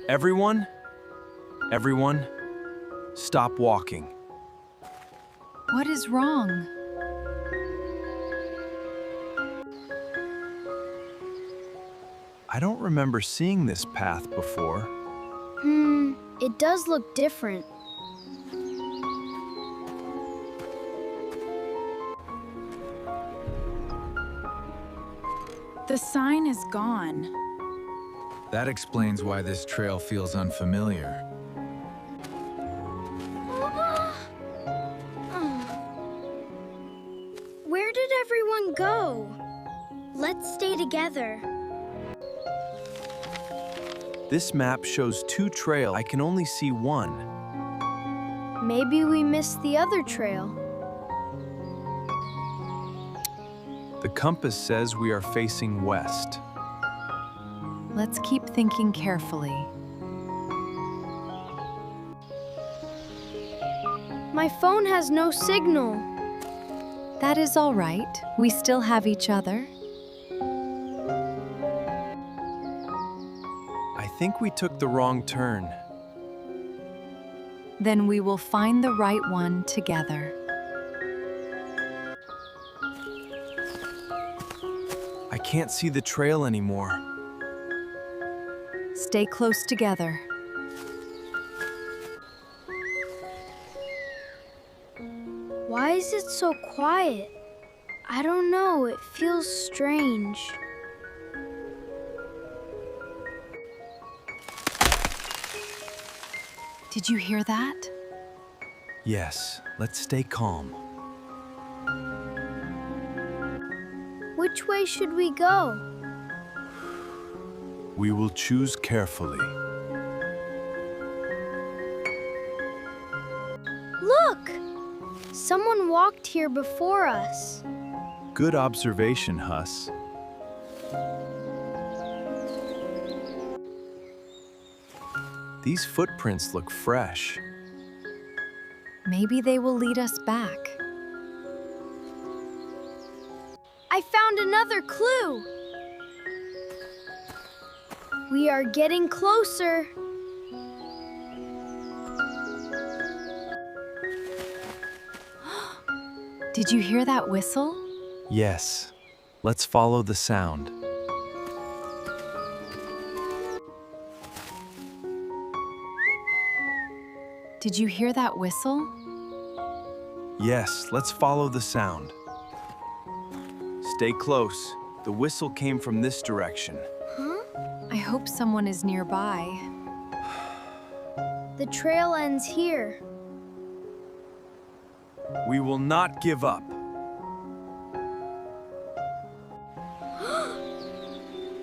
Everyone, everyone, stop walking. What is wrong? I don't remember seeing this path before. It does look different. The sign is gone. That explains why this trail feels unfamiliar. Where did everyone go? Let's stay together. This map shows 2 trails. I can only see one. Maybe we missed the other trail. The compass says we are facing west. Let's keep thinking carefully. My phone has no signal. That is all right. We still have each other. I think we took the wrong turn. Then we will find the right one together. I can't see the trail anymore. Stay close together. Why is it so quiet? I don't know, it feels strange. Did you hear that? Yes, let's stay calm. Which way should we go? We will choose carefully. Look! Someone walked here before us. Good observation, Huss. These footprints look fresh. Maybe they will lead us back. I found another clue. We are getting closer. Did you hear that whistle? Yes, let's follow the sound. Did you hear that whistle? Yes, let's follow the sound. Stay close. The whistle came from this direction. I hope someone is nearby. The trail ends here. We will not give up.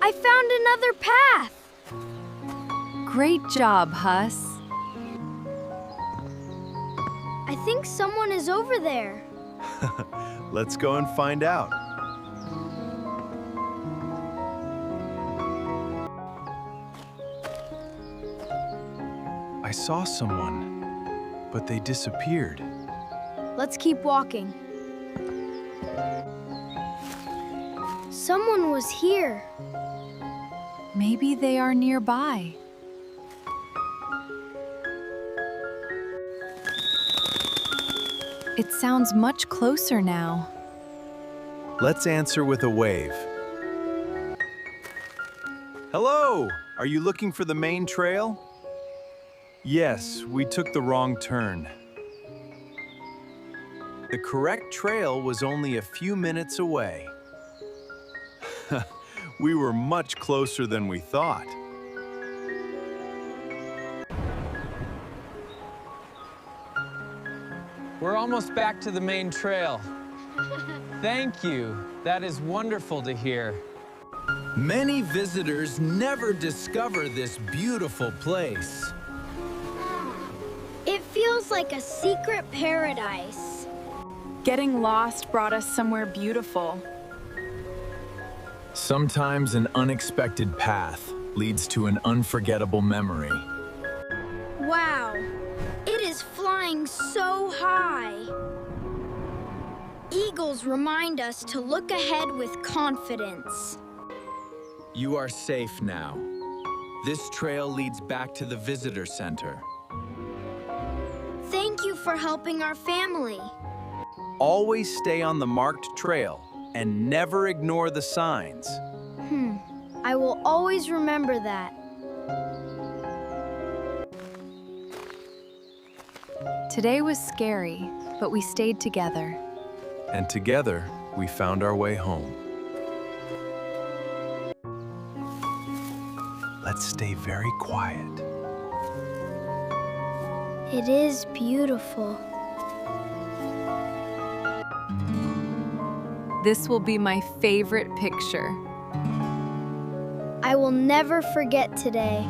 I found another path. Great job, Huss. I think someone is over there. Let's go and find out. I saw someone, but they disappeared. Let's keep walking. Someone was here. Maybe they are nearby. It sounds much closer now. Let's answer with a wave. Hello! Are you looking for the main trail? Yes, we took the wrong turn. The correct trail was only a few minutes away. We were much closer than we thought. We're almost back to the main trail. Thank you. That is wonderful to hear. Many visitors never discover this beautiful place. It feels like a secret paradise. Getting lost brought us somewhere beautiful. Sometimes an unexpected path leads to an unforgettable memory. Wow, it is flying so high. Eagles remind us to look ahead with confidence. You are safe now. This trail leads back to the visitor center. Thank you for helping our family. Always stay on the marked trail and never ignore the signs. I will always remember that. Today was scary, but we stayed together. And together, we found our way home. Let's stay very quiet. It is beautiful. This will be my favorite picture. I will never forget today.